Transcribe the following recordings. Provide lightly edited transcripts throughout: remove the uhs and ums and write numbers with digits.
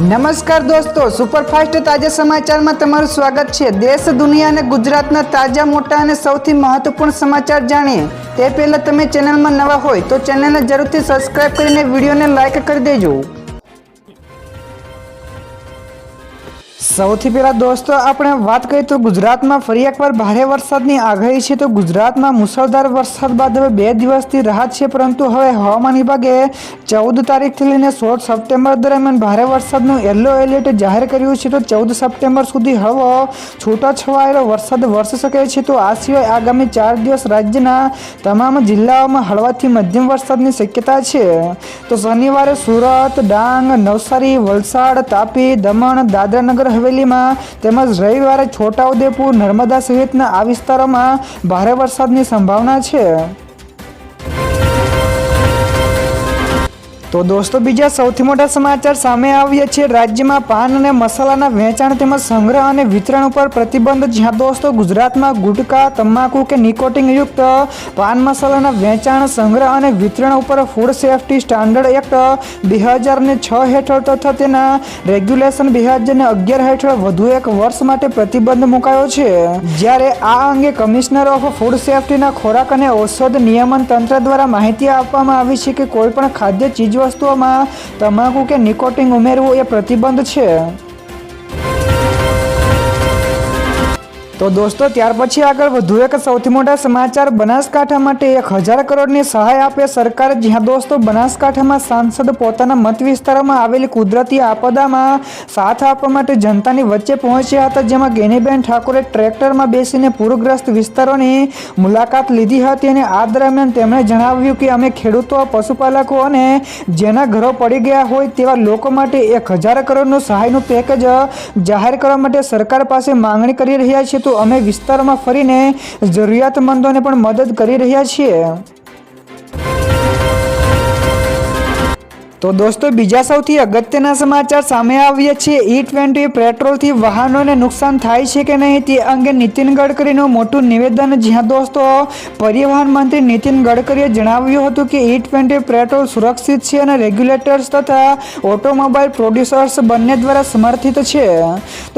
નમસ્કાર દોસ્તો, સુપરફાસ્ટ તાજા સમાચારમાં તમારું સ્વાગત છે। દેશ, દુનિયા અને ગુજરાતના તાજા, મોટા અને સૌથી મહત્વપૂર્ણ સમાચાર જાણીએ તે પહેલા તમે ચેનલમાં નવા હોય તો ચેનલને જરૂરથી સબસ્ક્રાઇબ કરીને વિડીયોને લાઇક કરી દેજો। સૌથી પહેલા દોસ્તો આપણે વાત કરીએ તો ગુજરાતમાં ફરી એકવાર ભારે વરસાદની આગાહી છે। તો ગુજરાતમાં મુસળધાર વરસાદ બાદ હવે 2 દિવસથી રાહત છે, પરંતુ હવે હવામાન વિભાગે 14 તારીખથી લઈને 16 સપ્ટેમ્બર દરમિયાન ભારે વરસાદનું યલો એલર્ટ જાહેર કર્યું છે। તો 14 સપ્ટેમ્બર સુધી હળવો છૂટાછવાયેલો વરસાદ વરસી શકે છે। તો આ સિવાય આગામી 4 દિવસ રાજ્યના તમામ જિલ્લાઓમાં હળવાથી મધ્યમ વરસાદની શક્યતા છે। તો શનિવારે સુરત, ડાંગ, નવસારી, વલસાડ, તાપી, દમણ, દાદરાનગર હવેલીમાં તેમજ રવિવારે છોટાઉદેપુર, નર્મદા સહિતના આ વિસ્તારોમાં ભારે વરસાદની સંભાવના છે। તો દોસ્તો બીજા સૌથી મોટા સમાચાર સામે આવ્યા છે। રાજ્યમાં પાન અને મસાલાના વેચાણ તેમજ સંગ્રહ અને વિતરણ ઉપર પ્રતિબંધ। જ્યાં દોસ્તો ગુજરાતમાં ગુટકા, તમાકુ કે નિકોટિન યુક્ત પાન મસાલાના વેચાણ, સંગ્રહ અને વિતરણ ઉપર ફૂડ સેફ્ટી સ્ટાન્ડર્ડ એક્ટ 2006 હેઠળ તથા તેના રેગ્યુલેશન 2011 હેઠળ વધુ 1 વર્ષ માટે પ્રતિબંધ મુકાયો છે। જ્યારે આ અંગે કમિશનર ઓફ ફૂડ સેફ્ટીના ખોરાક અને ઔષધ નિયમન તંત્ર દ્વારા માહિતી આપવામાં આવી છે કે કોઈપણ ખાદ્ય ચીજ વસ્તુઓમાં તમાકુ કે નિકોટિન ઉમેરવું એ પ્રતિબંધ છે। તો દોસ્તો ત્યાર પછી આગળ વધુ એક સૌથી મોટા સમાચાર। બનાસકાંઠા માટે 1000 કરોડની સહાય આપે સરકાર। જ્યાં દોસ્તો બનાસકાંઠામાં સાંસદ પોતાના મત વિસ્તારમાં આવેલી કુદરતી આપદામાં સાથ આપવા માટે જનતાની વચ્ચે પહોંચ્યા હતા। જેમાં ગેનીબેન ઠાકોરે ટ્રેક્ટરમાં બેસીને પૂરગ્રસ્ત વિસ્તારોની મુલાકાત લીધી હતી અને આ દરમિયાન તેમણે જણાવ્યું કે અમે ખેડૂતો, પશુપાલકો અને જેના ઘરો પડી ગયા હોય તેવા લોકો માટે 1000 કરોડનું સહાયનું પેકેજ જાહેર કરવા માટે સરકાર પાસે માંગણી કરી રહ્યા છીએ। તો અમે વિસ્તારમાં ફરીને જરૂરિયાતમંદોને પણ મદદ કરી રહ્યા છીએ। તો દોસ્તો બીજા સૌથી અગત્યના સમાચાર સામે આવ્યા છે। E20 પેટ્રોલથી વાહનોને નુકસાન થાય છે કે નહીં તે અંગે નીતિન ગડકરીનું મોટું નિવેદન। જ્યાં દોસ્તો પરિવહન મંત્રી નીતિન ગડકરીએ જણાવ્યું હતું કે E20 પેટ્રોલ સુરક્ષિત છે અને રેગ્યુલેટર્સ તથા ઓટોમોબાઈલ પ્રોડ્યુસર્સ બંને દ્વારા સમર્થિત છે।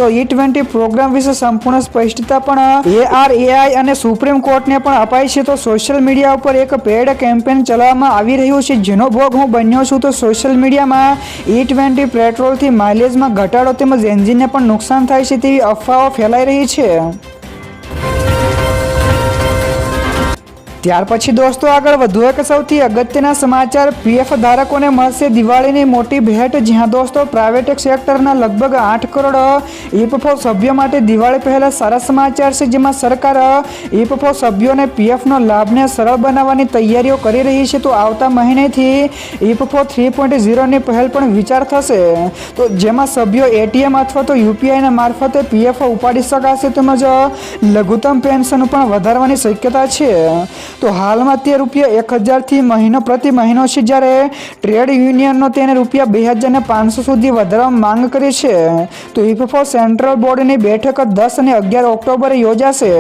તો E20 પ્રોગ્રામ વિશે સંપૂર્ણ સ્પષ્ટતા પણ ARAI અને સુપ્રીમ કોર્ટને પણ અપાઈ છે। તો સોશિયલ મીડિયા ઉપર એક પેડ કેમ્પેન ચલાવવામાં આવી રહ્યું છે, જેનો ભોગ હું બન્યો છું। તો સોશિયલ મીડિયામાં E20 પેટ્રોલથી માઇલેજમાં ઘટાડો તેમજ એન્જિનને પણ નુકસાન થાય છે તેવી અફવાઓ ફેલાઈ રહી છે। ત્યાર પછી દોસ્તો આગળ વધુ એક સૌથી અગત્યના સમાચાર। PF ધારકોને મળશે દિવાળીની મોટી ભેટ। જ્યાં દોસ્તો પ્રાઇવેટ સેક્ટરના લગભગ 8 કરોડ EPFO સભ્યો માટે દિવાળી પહેલા સારા સમાચાર છે। જેમાં સરકાર EPFO સભ્યોને PFનો લાભને સરળ બનાવવાની તૈયારીઓ કરી રહી છે। તો આવતા મહિનેથી EPFO 3.0ની પહેલ પણ વિચાર થશે। તો જેમાં સભ્યો ATM અથવા તો UPIના મારફતે PF ઉપાડી શકાશે તેમજ લઘુત્તમ પેન્શન પણ વધારવાની શક્યતા છે। તો હાલમાં તે ₹1000 થી પ્રતિ મહિનો છે, જ્યારે ટ્રેડ યુનિયનો તેને ₹2500 સુધી વધારવા માંગ કરી છે। તો EPFO સેન્ટ્રલ બોર્ડની બેઠક 10 અને 11 ઓક્ટોબરે યોજાશે।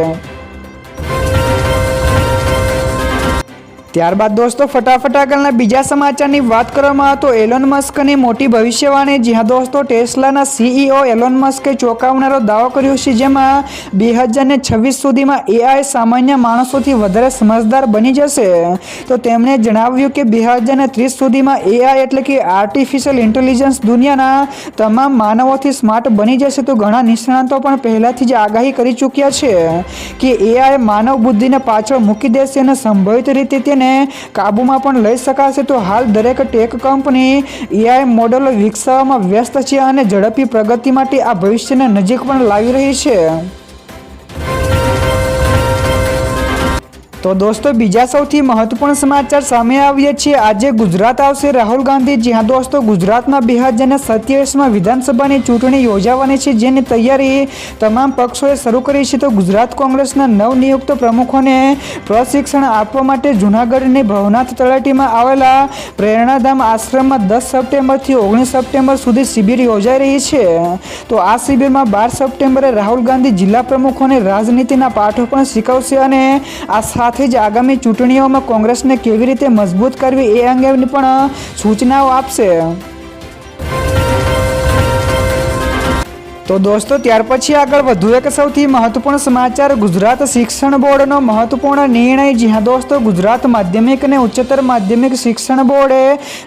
ત્યારબાદ દોસ્તો ફટાફટ આગળના બીજા સમાચારની વાત કરવામાં તો એલોન મસ્કની મોટી ભવિષ્યવાણી। જ્યાં દોસ્તો ટેસ્લાના CEO એલોન મસ્કે ચોંકાવનારો દાવો કર્યો છે, જેમાં 2026 સુધીમાં AI સામાન્ય માણસોથી વધારે સમજદાર બની જશે। તો તેમણે જણાવ્યું કે 2030 સુધીમાં AI એટલે કે આર્ટિફિશિયલ ઇન્ટેલિજન્સ દુનિયાના તમામ માનવોથી સ્માર્ટ બની જશે। તો ઘણા નિષ્ણાતો પણ પહેલાથી જ આગાહી કરી ચૂક્યા છે કે AI માનવ બુદ્ધિને પાછળ મૂકી દેશે અને સંભવિત રીતે તેને કાબુમાં પણ લઈ શકાશે। તો હાલ દરેક ટેક કંપની AI મોડેલો વિકસાવવામાં વ્યસ્ત છે અને ઝડપી પ્રગતિ માટે આ ભવિષ્યને નજીક પણ લાવી રહી છે। તો દોસ્તો બીજા સૌથી મહત્વપૂર્ણ સમાચાર સામે આવ્યા છે। આજે ગુજરાત આવશે રાહુલ ગાંધી। જ્યાં દોસ્તો ગુજરાતમાં 2027માં વિધાનસભાની ચૂંટણી યોજાવાની છે, જેની તૈયારી તમામ પક્ષોએ શરૂ કરી છે। તો ગુજરાત કોંગ્રેસના નવનિયુક્ત પ્રમુખોને પ્રશિક્ષણ આપવા માટે જૂનાગઢની ભવનાથ તળેટીમાં આવેલા પ્રેરણાધામ આશ્રમમાં 10 સપ્ટેમ્બરથી 19 સપ્ટેમ્બર સુધી શિબિર યોજાઈ રહી છે। તો આ શિબિરમાં 12 સપ્ટેમ્બરે રાહુલ ગાંધી જિલ્લા પ્રમુખોને રાજનીતિના પાઠો પણ શીખવશે અને આ સાથે જ આગામી ચૂંટણીઓમાં કોંગ્રેસને કેવી રીતે મજબૂત કરવી એ અંગેની પણ સૂચનાઓ આપશે। તો દોસ્તો ત્યાર પછી આગળ વધુ એક સૌથી મહત્વપૂર્ણ સમાચાર ગુજરાત શિક્ષણ બોર્ડનો મહત્વપૂર્ણ નિર્ણય। જી હા દોસ્તો, ગુજરાત માધ્યમિક અને ઉચ્ચતર માધ્યમિક શિક્ષણ બોર્ડે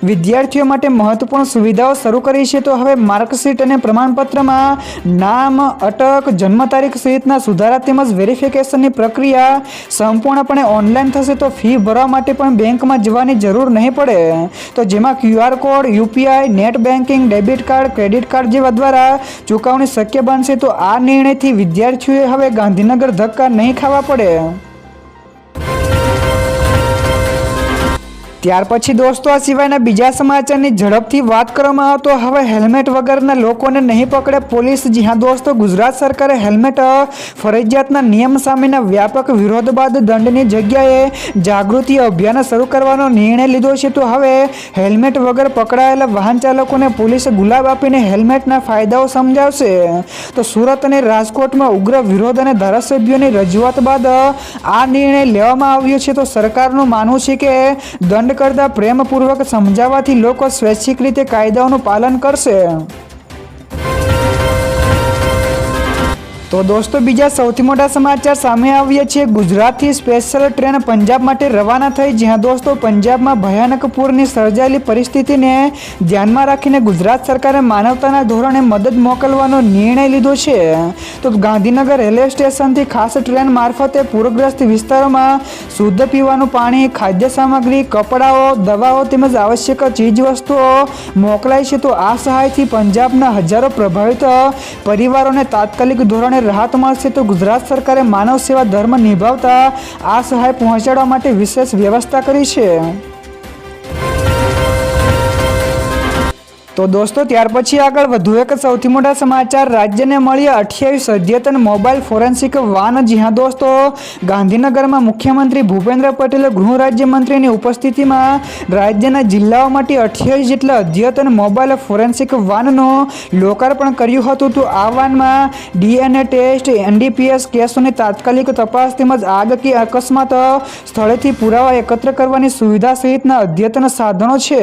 વિદ્યાર્થીઓ માટે મહત્વપૂર્ણ સુવિધાઓ શરૂ કરી છે। તો હવે માર્કશીટ અને પ્રમાણપત્રમાં નામ, અટક, જન્મ તારીખ સહિતના સુધારા તેમજ વેરિફિકેશનની પ્રક્રિયા સંપૂર્ણપણે ઓનલાઈન થશે। તો ફી ભરવા માટે પણ બેંકમાં જવાની જરૂર નહીં પડે। તો જેમાં QR code, UPI, net banking, debit card, credit card જેવા દ્વારા ચૂકવણી શક્ય બનશે। તો આ નિર્ણયથી વિદ્યાર્થીઓએ હવે ગાંધીનગર ધક્કા નહીં ખાવા પડે। ત્યાર પછી દોસ્તો આ સિવાયના બીજા સમાચારની ઝડપથી વાત કરવામાં આવે તો હવે હેલ્મેટ વગરના લોકોને નહીં પકડે પોલીસ। જી હા દોસ્તો, ગુજરાત સરકારે હેલ્મેટ ફરજિયાતના નિયમ સામેના વ્યાપક વિરોધ બાદ દંડની જગ્યાએ જાગૃતિ અભિયાન શરૂ કરવાનો નિર્ણય લીધો છે। તો હવે હેલ્મેટ વગર પકડાયેલા વાહન ચાલકોને પોલીસ ગુલાબ આપીને હેલ્મેટના ફાયદાઓ સમજાવશે। તો સુરત અને રાજકોટમાં ઉગ્ર વિરોધ અને ધારાસભ્યોની રજૂઆત બાદ આ નિર્ણય લેવામાં આવ્યો છે। તો સરકારનું માનવું છે કે દંડ કરતા પ્રેમપૂર્વક સમજાવવાથી લોકો સ્વૈચ્છિક રીતે કાયદાઓનું પાલન કરશે। તો દોસ્તો બીજા સૌથી મોટા સમાચાર સામે આવ્યા છે। ગુજરાતથી સ્પેશિયલ ટ્રેન પંજાબ માટે રવાના થઈ। જ્યાં દોસ્તો પંજાબમાં ભયાનક પૂરની સર્જાયેલી પરિસ્થિતિને ધ્યાનમાં રાખીને ગુજરાત સરકારે માનવતાના ધોરણે મદદ મોકલવાનો નિર્ણય લીધો છે। તો ગાંધીનગર રેલવે સ્ટેશનથી ખાસ ટ્રેન મારફતે પૂરગ્રસ્ત વિસ્તારોમાં શુદ્ધ પીવાનું પાણી, ખાદ્ય સામગ્રી, કપડાઓ, દવાઓ તેમજ આવશ્યક ચીજવસ્તુઓ મોકલાઈ છે। તો આ સહાયથી પંજાબના હજારો પ્રભાવિત પરિવારોને તાત્કાલિક ધોરણે રાહત મળશે। તો ગુજરાત સરકારે માનવ સેવા ધર્મ નિભાવતા આ સહાય પહોંચાડવા માટે વિશેષ વ્યવસ્થા કરી છે। તો દોસ્તો ત્યાર પછી આગળ વધુ એક સૌથી મોટા સમાચાર, રાજ્યને મળી 28 અદ્યતન મોબાઈલ ફોરેન્સિક વાન। જી હા દોસ્તો, ગાંધીનગરમાં મુખ્યમંત્રી ભૂપેન્દ્ર પટેલે ગૃહ રાજ્યમંત્રીની ઉપસ્થિતિમાં રાજ્યના જિલ્લાઓમાંથી 28 જેટલા અદ્યતન મોબાઈલ ફોરેન્સિક વાનનું લોકાર્પણ કર્યું હતું। તો આ વાનમાં DNA ટેસ્ટ, NDPS કેસોની તાત્કાલિક તપાસ તેમજ આગ કે અકસ્માત સ્થળેથી પુરાવા એકત્ર કરવાની સુવિધા સહિતના અદ્યતન સાધનો છે।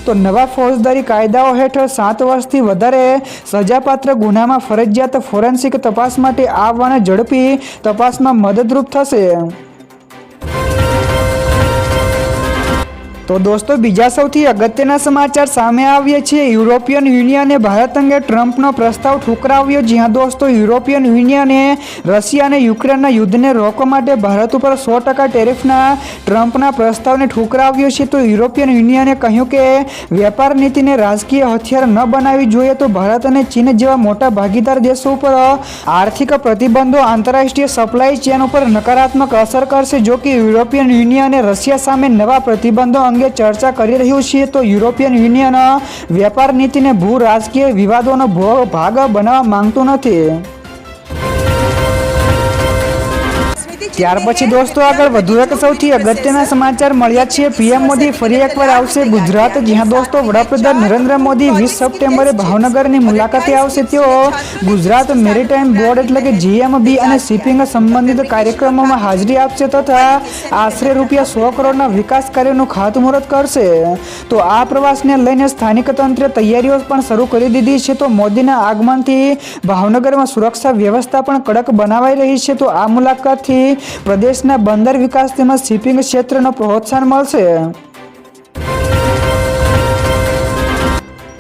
તો નવા ફોજદારી કાયદા હેઠળ 7 વર્ષથી વધારે સજાપાત્ર ગુનામાં ફરજિયાત ફોરેન્સિક તપાસ માટે આ વાન ઝડપી તપાસમાં મદદરૂપ થશે। તો દોસ્તો બીજા સૌથી અગત્યના સમાચાર સામે આવ્યા છે। યુરોપિયન યુનિયને ભારત અંગે ટ્રમ્પનો પ્રસ્તાવ ઠુકરાવ્યો। જી હા દોસ્તો, યુરોપિયન યુનિયને રશિયા અને યુક્રેનના યુદ્ધને રોકવા માટે ભારત ઉપર 100% ટેરિફના ટ્રમ્પના પ્રસ્તાવને ઠુકરાવ્યો છે। તો યુરોપિયન યુનિયને કહ્યું કે વેપાર નીતિને રાજકીય હથિયાર ન બનાવવી જોઈએ। તો ભારત અને ચીન જેવા મોટા ભાગીદાર દેશો ઉપર આર્થિક પ્રતિબંધો આંતરરાષ્ટ્રીય સપ્લાય ચેન ઉપર નકારાત્મક અસર કરશે। જો કે યુરોપિયન યુનિયને રશિયા સામે નવા પ્રતિબંધો ચર્ચા કરી રહ્યું છે। તો યુરોપિયન યુનિયન વેપાર નીતિને ભૂ રાજકીય વિવાદોનો ભાગ બનાવવા માંગતું નથી। ત્યાર પછી દોસ્તો આગળ વધુ એક સૌથી અગત્યના સમાચાર મળ્યા છે। પીએમ મોદી ફરી એકવાર આવશે ગુજરાત। જી હા દોસ્તો, વડાપ્રધાન નરેન્દ્ર મોદી 20 સપ્ટેમ્બરે ભાવનગરની મુલાકાતે આવશે। તેઓ ગુજરાત મેરીટાઈમ બોર્ડ એટલે કે GMB અને શિપિંગ સંબંધિત કાર્યક્રમોમાં હાજરી આપશે તથા આશરે ₹100 કરોડના વિકાસ કાર્યોનું ખાતમુહૂર્ત કરશે। તો આ પ્રવાસને લઈને સ્થાનિક તંત્રે તૈયારીઓ પણ શરૂ કરી દીધી છે। તો મોદીના આગમનથી ભાવનગરમાં સુરક્ષા વ્યવસ્થા પણ કડક બનાવાઈ રહી છે। તો આ મુલાકાતથી પ્રદેશના બંદર વિકાસ તેમજ શિપિંગ ક્ષેત્રને પ્રોત્સાહન મળશે।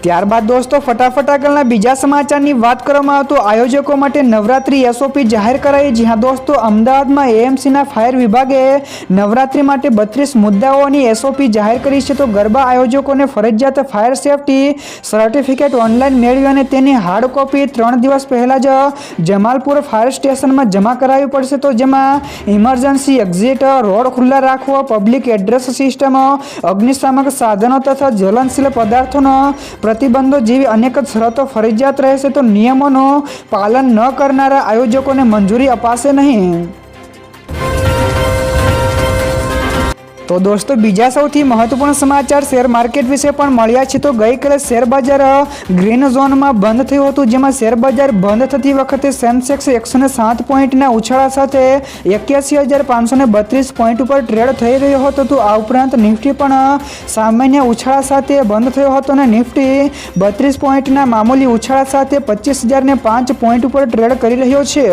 ત્યારબાદ દોસ્તો ફટાફટ આગળના બીજા સમાચારની વાત કરવામાં આવે તો આયોજકો માટે નવરાત્રી SOP જાહેર કરાઈ। જી હા દોસ્તો, અમદાવાદમાં AMCના ફાયર વિભાગે નવરાત્રી માટે 32 મુદ્દાઓની SOP જાહેર કરી છે। તો ગરબા આયોજકોને ફરજિયાત ફાયર સેફટી સર્ટિફિકેટ ઓનલાઈન મેળવી અને તેની હાર્ડ કોપી 3 દિવસ પહેલાં જ જમાલપુર ફાયર સ્ટેશનમાં જમા કરાવવી પડશે। તો જેમાં ઇમરજન્સી એક્ઝિટ, રોડ ખુલ્લા રાખવો, પબ્લિક એડ્રેસ સિસ્ટમ, અગ્નિશામક સાધનો તથા જ્વલનશીલ પદાર્થોનો પ્રતિબંધો જેવી અનેક શરતો ફરજિયાત રહેશે। તો નિયમોનું પાલન ન કરનારા આયોજકોને મંજૂરી અપાશે નહીં। તો દોસ્તો બીજા સૌથી મહત્વપૂર્ણ સમાચાર શેર માર્કેટ વિશે પણ મળ્યા છે. તો ગઈકાલે શેર બજાર ગ્રીન ઝોનમાં બંધ થયું હતું, જેમાં શેર બજાર બંધ થતી વખતે સેન્સેક્સ 107 પોઈન્ટના ઉછાળા સાથે 81,532 પોઈન્ટ ઉપર ટ્રેડ થઈ રહ્યો હતો. તો આ ઉપરાંત નિફ્ટી પણ સામાન્ય ઉછાળા સાથે બંધ થયો હતો અને નિફ્ટી 32 પોઈન્ટના મામૂલી ઉછાળા સાથે 25,005 પોઈન્ટ ઉપર ટ્રેડ કરી રહ્યો છે.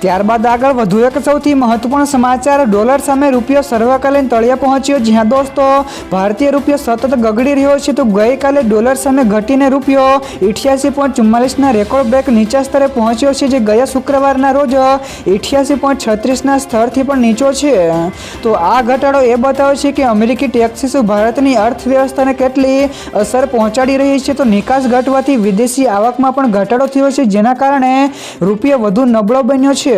ત્યારબાદ આગળ વધુ એક સૌથી મહત્વપૂર્ણ સમાચાર, ડોલર સામે રૂપિયો સર્વકાલીન તળિયે પહોંચ્યો. જ્યાં દોસ્તો ભારતીય રૂપિયો સતત ગગડી રહ્યો છે. તો ગઈકાલે ડોલર સામે ઘટીને રૂપિયો 88.44ના રેકોર્ડ બ્રેક નીચા સ્તરે પહોંચ્યો છે, જે ગયા શુક્રવારના રોજ 88.36ના સ્તરથી પણ નીચો છે. તો આ ઘટાડો એ બતાવે છે કે અમેરિકી ટેક્સીસ ભારતની અર્થવ્યવસ્થાને કેટલી અસર પહોંચાડી રહી છે. તો નિકાસ ઘટવાથી વિદેશી આવકમાં પણ ઘટાડો થયો છે, જેના કારણે રૂપિયો વધુ નબળો બન્યો છે.